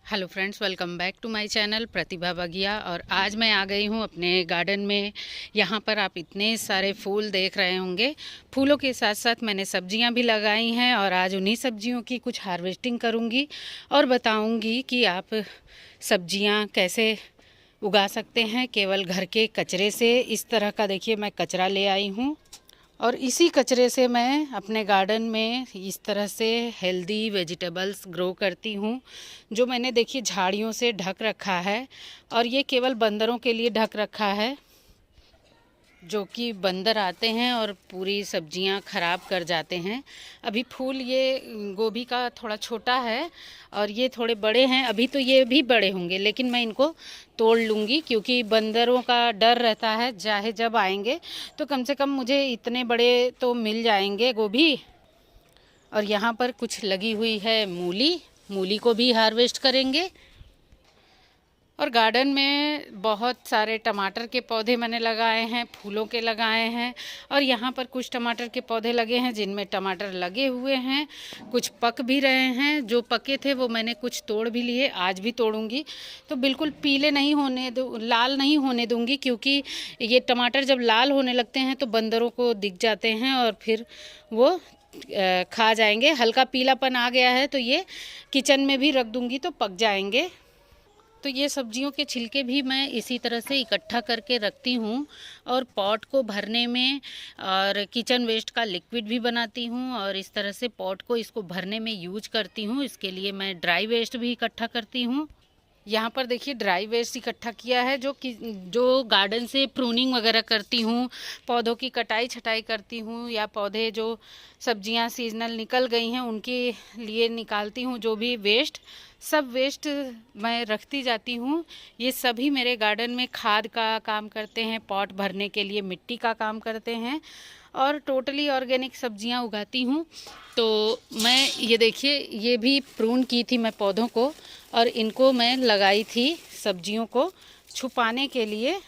Hello friends, welcome back to my channel Pratibha Bagiya. और आज मैं आ गई हूँ अपने गार्डन में। यहाँ पर आप इतने सारे फूल देख रहे होंगे। फूलों के साथ साथ मैंने सब्जियाँ भी लगाई हैं और आज उन्हीं सब्जियों की कुछ हार्वेस्टिंग करूँगी और बताऊँगी कि आप सब्जियाँ कैसे उगा सकते हैं केवल घर के कचरे से। इस तरह का देखिए मैं कचरा ले आई हूँ और इसी कचरे से मैं अपने गार्डन में इस तरह से हेल्दी वेजिटेबल्स ग्रो करती हूँ, जो मैंने देखिए झाड़ियों से ढक रखा है। और ये केवल बंदरों के लिए ढक रखा है, जो कि बंदर आते हैं और पूरी सब्जियां ख़राब कर जाते हैं। अभी फूल ये गोभी का थोड़ा छोटा है और ये थोड़े बड़े हैं। अभी तो ये भी बड़े होंगे, लेकिन मैं इनको तोड़ लूँगी क्योंकि बंदरों का डर रहता है। चाहे जब आएंगे तो कम से कम मुझे इतने बड़े तो मिल जाएंगे गोभी। और यहाँ पर कुछ लगी हुई है मूली, मूली को भी हार्वेस्ट करेंगे। और गार्डन में बहुत सारे टमाटर के पौधे मैंने लगाए हैं, फूलों के लगाए हैं। और यहाँ पर कुछ टमाटर के पौधे लगे हैं जिनमें टमाटर लगे हुए हैं, कुछ पक भी रहे हैं। जो पके थे वो मैंने कुछ तोड़ भी लिए, आज भी तोड़ूंगी। तो बिल्कुल पीले नहीं होने लाल नहीं होने दूंगी, क्योंकि ये टमाटर जब लाल होने लगते हैं तो बंदरों को दिख जाते हैं और फिर वो खा जाएंगे। हल्का पीलापन आ गया है तो ये किचन में भी रख दूंगी तो पक जाएंगे। तो ये सब्जियों के छिलके भी मैं इसी तरह से इकट्ठा करके रखती हूँ और पॉट को भरने में और किचन वेस्ट का लिक्विड भी बनाती हूँ और इस तरह से पॉट को इसको भरने में यूज करती हूँ। इसके लिए मैं ड्राई वेस्ट भी इकट्ठा करती हूँ। यहाँ पर देखिए ड्राई वेस्ट इकट्ठा किया है, जो गार्डन से प्रूनिंग वगैरह करती हूँ, पौधों की कटाई छटाई करती हूँ, या पौधे जो सब्जियाँ सीजनल निकल गई हैं उनके लिए निकालती हूँ। जो भी वेस्ट, सब वेस्ट मैं रखती जाती हूँ। ये सभी मेरे गार्डन में खाद का काम करते हैं, पॉट भरने के लिए मिट्टी का काम करते हैं और टोटली ऑर्गेनिक सब्जियां उगाती हूँ। तो मैं ये देखिए, ये भी प्रून की थी मैं पौधों को और इनको मैं लगाई थी सब्जियों को छुपाने के लिए।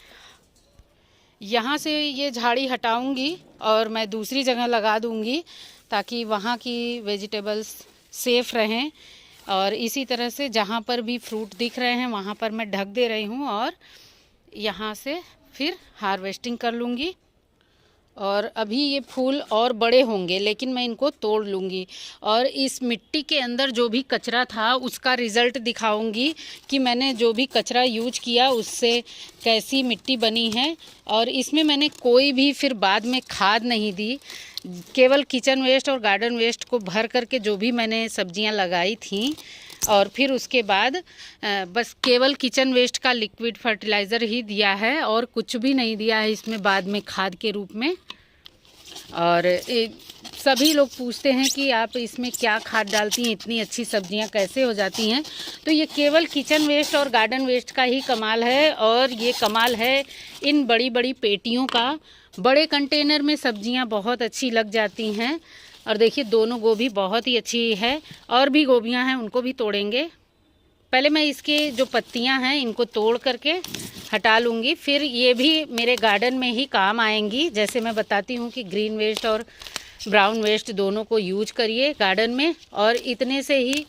यहाँ से ये झाड़ी हटाऊंगी और मैं दूसरी जगह लगा दूंगी ताकि वहाँ की वेजिटेबल्स सेफ़ रहें। और इसी तरह से जहाँ पर भी फ्रूट दिख रहे हैं वहाँ पर मैं ढक दे रही हूँ और यहाँ से फिर हार्वेस्टिंग कर लूँगी। और अभी ये फूल और बड़े होंगे, लेकिन मैं इनको तोड़ लूँगी और इस मिट्टी के अंदर जो भी कचरा था उसका रिज़ल्ट दिखाऊंगी कि मैंने जो भी कचरा यूज किया उससे कैसी मिट्टी बनी है। और इसमें मैंने कोई भी फिर बाद में खाद नहीं दी, केवल किचन वेस्ट और गार्डन वेस्ट को भर करके जो भी मैंने सब्जियां लगाई थी और फिर उसके बाद बस केवल किचन वेस्ट का लिक्विड फर्टिलाइज़र ही दिया है और कुछ भी नहीं दिया है इसमें बाद में खाद के रूप में। और सभी लोग पूछते हैं कि आप इसमें क्या खाद डालती हैं, इतनी अच्छी सब्जियां कैसे हो जाती हैं। तो ये केवल किचन वेस्ट और गार्डन वेस्ट का ही कमाल है। और ये कमाल है इन बड़ी बड़ी पेटियों का। बड़े कंटेनर में सब्जियां बहुत अच्छी लग जाती हैं। और देखिए दोनों गोभी बहुत ही अच्छी है, और भी गोभियां हैं उनको भी तोड़ेंगे। पहले मैं इसके जो पत्तियां हैं इनको तोड़ करके हटा लूँगी, फिर ये भी मेरे गार्डन में ही काम आएंगी। जैसे मैं बताती हूँ कि ग्रीन वेस्ट और ब्राउन वेस्ट दोनों को यूज करिए गार्डन में, और इतने से ही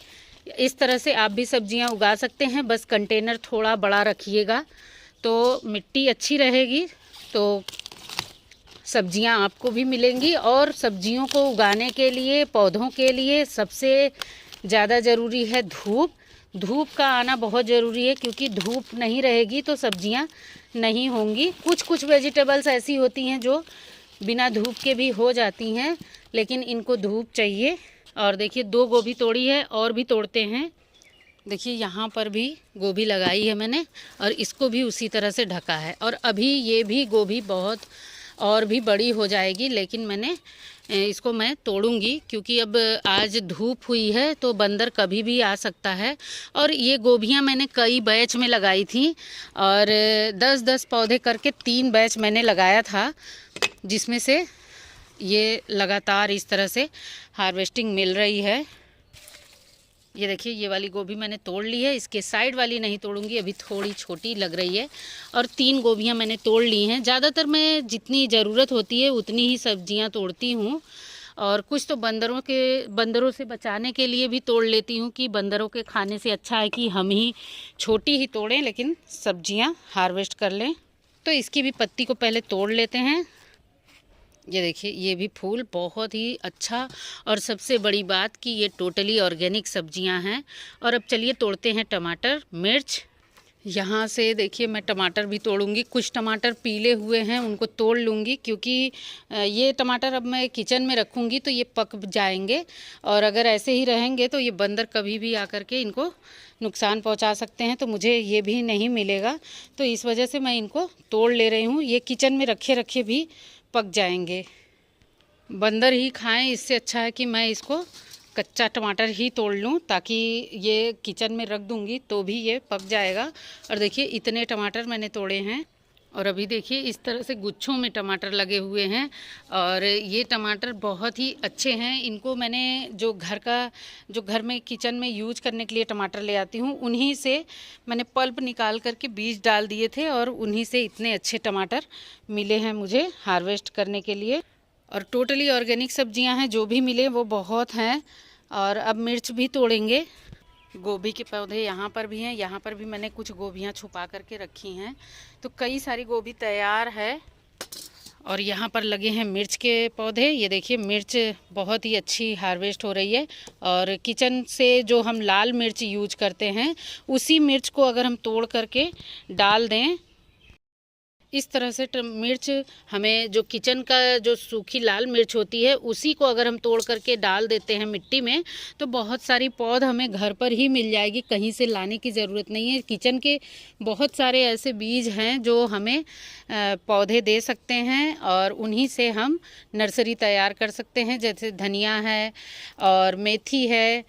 इस तरह से आप भी सब्जियां उगा सकते हैं। बस कंटेनर थोड़ा बड़ा रखिएगा तो मिट्टी अच्छी रहेगी, तो सब्जियां आपको भी मिलेंगी। और सब्जियों को उगाने के लिए, पौधों के लिए सबसे ज़्यादा ज़रूरी है धूप। धूप का आना बहुत ज़रूरी है, क्योंकि धूप नहीं रहेगी तो सब्जियां नहीं होंगी। कुछ कुछ वेजिटेबल्स ऐसी होती हैं जो बिना धूप के भी हो जाती हैं, लेकिन इनको धूप चाहिए। और देखिए 2 गोभी तोड़ी है, और भी तोड़ते हैं। देखिए यहाँ पर भी गोभी लगाई है मैंने और इसको भी उसी तरह से ढका है। और अभी ये भी गोभी बहुत और भी बड़ी हो जाएगी, लेकिन मैंने इसको मैं तोड़ूंगी क्योंकि अब आज धूप हुई है तो बंदर कभी भी आ सकता है। और ये गोभियाँ मैंने कई बैच में लगाई थी और 10-10 पौधे करके 3 बैच मैंने लगाया था, जिसमें से ये लगातार इस तरह से हार्वेस्टिंग मिल रही है। ये देखिए ये वाली गोभी मैंने तोड़ ली है, इसके साइड वाली नहीं तोड़ूंगी, अभी थोड़ी छोटी लग रही है। और 3 गोभियाँ मैंने तोड़ ली हैं। ज़्यादातर मैं जितनी ज़रूरत होती है उतनी ही सब्जियां तोड़ती हूँ। और कुछ तो बंदरों से बचाने के लिए भी तोड़ लेती हूँ कि बंदरों के खाने से अच्छा है कि हम ही छोटी ही तोड़ें लेकिन सब्जियाँ हार्वेस्ट कर लें। तो इसकी भी पत्ती को पहले तोड़ लेते हैं। ये देखिए, ये भी फूल बहुत ही अच्छा, और सबसे बड़ी बात कि ये टोटली ऑर्गेनिक सब्जियां हैं। और अब चलिए तोड़ते हैं टमाटर, मिर्च। यहाँ से देखिए मैं टमाटर भी तोड़ूंगी। कुछ टमाटर पीले हुए हैं उनको तोड़ लूँगी, क्योंकि ये टमाटर अब मैं किचन में रखूँगी तो ये पक जाएंगे, और अगर ऐसे ही रहेंगे तो ये बंदर कभी भी आकर के इनको नुकसान पहुँचा सकते हैं, तो मुझे ये भी नहीं मिलेगा। तो इस वजह से मैं इनको तोड़ ले रही हूँ। ये किचन में रखे रखे भी पक जाएंगे, बंदर ही खाएं, इससे अच्छा है कि मैं इसको कच्चा टमाटर ही तोड़ लूं, ताकि ये किचन में रख दूंगी तो भी ये पक जाएगा। और देखिए इतने टमाटर मैंने तोड़े हैं, और अभी देखिए इस तरह से गुच्छों में टमाटर लगे हुए हैं। और ये टमाटर बहुत ही अच्छे हैं। इनको मैंने जो घर में किचन में यूज करने के लिए टमाटर ले आती हूँ, उन्हीं से मैंने पल्प निकाल करके बीज डाल दिए थे, और उन्हीं से इतने अच्छे टमाटर मिले हैं मुझे हार्वेस्ट करने के लिए। और टोटली ऑर्गेनिक सब्जियां हैं, जो भी मिले वो बहुत हैं। और अब मिर्च भी तोड़ेंगे। गोभी के पौधे यहाँ पर भी हैं, यहाँ पर भी मैंने कुछ गोभियाँ छुपा करके रखी हैं, तो कई सारी गोभी तैयार है। और यहाँ पर लगे हैं मिर्च के पौधे। ये देखिए मिर्च बहुत ही अच्छी हार्वेस्ट हो रही है। और किचन से जो हम लाल मिर्च यूज करते हैं, उसी मिर्च को अगर हम तोड़ करके डाल दें, इस तरह से मिर्च, हमें जो किचन का जो सूखी लाल मिर्च होती है उसी को अगर हम तोड़ करके डाल देते हैं मिट्टी में, तो बहुत सारी पौध हमें घर पर ही मिल जाएगी, कहीं से लाने की ज़रूरत नहीं है। किचन के बहुत सारे ऐसे बीज हैं जो हमें पौधे दे सकते हैं, और उन्हीं से हम नर्सरी तैयार कर सकते हैं। जैसे धनिया है, और मेथी है,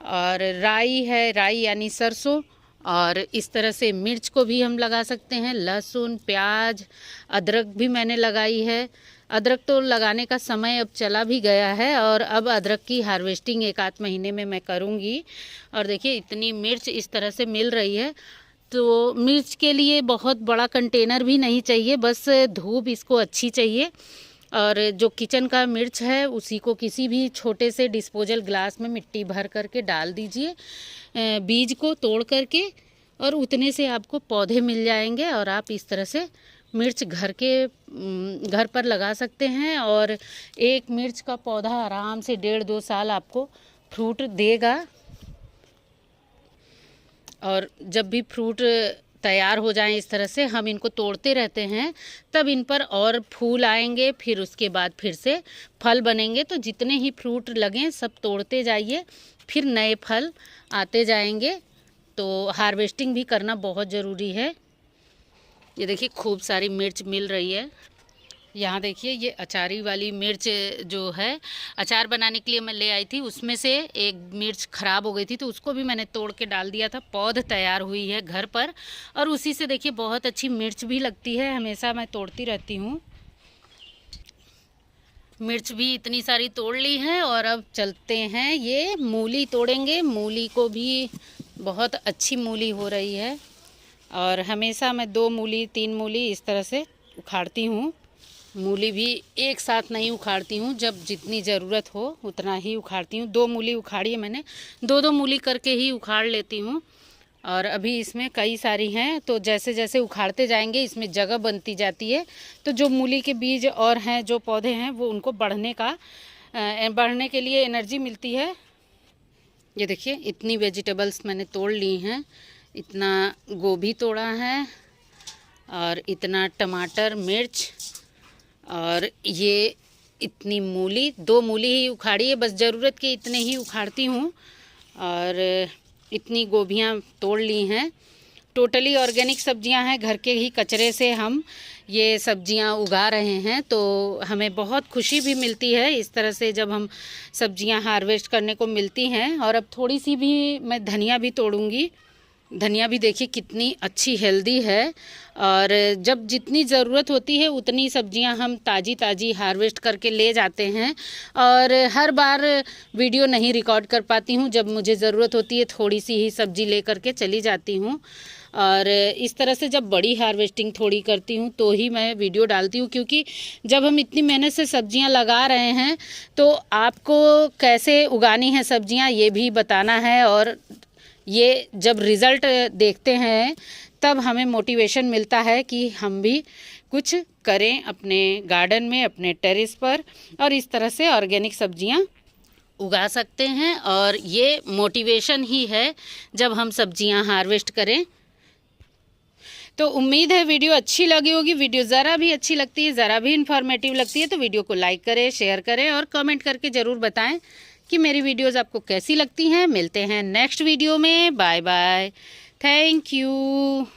और राई है, राई यानी सरसों। और इस तरह से मिर्च को भी हम लगा सकते हैं, लहसुन, प्याज, अदरक भी मैंने लगाई है। अदरक तो लगाने का समय अब चला भी गया है, और अब अदरक की हार्वेस्टिंग 1 आध महीने में मैं करूँगी। और देखिए इतनी मिर्च इस तरह से मिल रही है। तो मिर्च के लिए बहुत बड़ा कंटेनर भी नहीं चाहिए, बस धूप इसको अच्छी चाहिए। और जो किचन का मिर्च है उसी को किसी भी छोटे से डिस्पोजल ग्लास में मिट्टी भर करके डाल दीजिए, बीज को तोड़ करके, और उतने से आपको पौधे मिल जाएंगे। और आप इस तरह से मिर्च घर पर लगा सकते हैं, और एक मिर्च का पौधा आराम से 1.5-2 साल आपको फ्रूट देगा। और जब भी फ्रूट तैयार हो जाएं इस तरह से, हम इनको तोड़ते रहते हैं, तब इन पर और फूल आएंगे, फिर उसके बाद फिर से फल बनेंगे। तो जितने ही फ्रूट लगें सब तोड़ते जाइए, फिर नए फल आते जाएंगे। तो हार्वेस्टिंग भी करना बहुत ज़रूरी है। ये देखिए खूब सारी मिर्च मिल रही है। यहाँ देखिए ये अचारी वाली मिर्च जो है, अचार बनाने के लिए मैं ले आई थी, उसमें से एक मिर्च ख़राब हो गई थी, तो उसको भी मैंने तोड़ के डाल दिया था। पौध तैयार हुई है घर पर, और उसी से देखिए बहुत अच्छी मिर्च भी लगती है। हमेशा मैं तोड़ती रहती हूँ। मिर्च भी इतनी सारी तोड़ ली है, और अब चलते हैं ये मूली तोड़ेंगे। मूली को भी बहुत अच्छी मूली हो रही है, और हमेशा मैं 2 मूली 3 मूली इस तरह से उखाड़ती हूँ। मूली भी एक साथ नहीं उखाड़ती हूँ, जब जितनी ज़रूरत हो उतना ही उखाड़ती हूँ। 2 मूली उखाड़ी है मैंने, 2-2 मूली करके ही उखाड़ लेती हूँ। और अभी इसमें कई सारी हैं, तो जैसे जैसे उखाड़ते जाएंगे इसमें जगह बनती जाती है। तो जो मूली के बीज और हैं, जो पौधे हैं, वो उनको बढ़ने के लिए एनर्जी मिलती है। ये देखिए इतनी वेजिटेबल्स मैंने तोड़ ली हैं। इतना गोभी तोड़ा है, और इतना टमाटर, मिर्च, और ये इतनी मूली, 2 मूली ही उखाड़ी है, बस ज़रूरत के इतने ही उखाड़ती हूँ। और इतनी गोभियाँ तोड़ ली हैं। टोटली ऑर्गेनिक सब्जियां हैं, घर के ही कचरे से हम ये सब्जियां उगा रहे हैं, तो हमें बहुत खुशी भी मिलती है इस तरह से जब हम सब्जियां हार्वेस्ट करने को मिलती हैं। और अब थोड़ी सी भी मैं धनिया भी तोड़ूंगी। धनिया भी देखिए कितनी अच्छी हेल्दी है, और जब जितनी ज़रूरत होती है उतनी सब्जियां हम ताज़ी ताज़ी हार्वेस्ट करके ले जाते हैं। और हर बार वीडियो नहीं रिकॉर्ड कर पाती हूं, जब मुझे ज़रूरत होती है थोड़ी सी ही सब्ज़ी ले करके चली जाती हूं। और इस तरह से जब बड़ी हार्वेस्टिंग थोड़ी करती हूँ तो ही मैं वीडियो डालती हूँ, क्योंकि जब हम इतनी मेहनत से सब्जियाँ लगा रहे हैं तो आपको कैसे उगानी है सब्जियाँ ये भी बताना है, और ये जब रिज़ल्ट देखते हैं तब हमें मोटिवेशन मिलता है कि हम भी कुछ करें अपने गार्डन में, अपने टेरेस पर, और इस तरह से ऑर्गेनिक सब्जियां उगा सकते हैं। और ये मोटिवेशन ही है जब हम सब्जियां हार्वेस्ट करें। तो उम्मीद है वीडियो अच्छी लगी होगी। वीडियो ज़रा भी अच्छी लगती है, ज़रा भी इन्फॉर्मेटिव लगती है तो वीडियो को लाइक करें, शेयर करें और कमेंट करके ज़रूर बताएं कि मेरी वीडियोज़ आपको कैसी लगती हैं। मिलते हैं नेक्स्ट वीडियो में। Bye bye, thank you.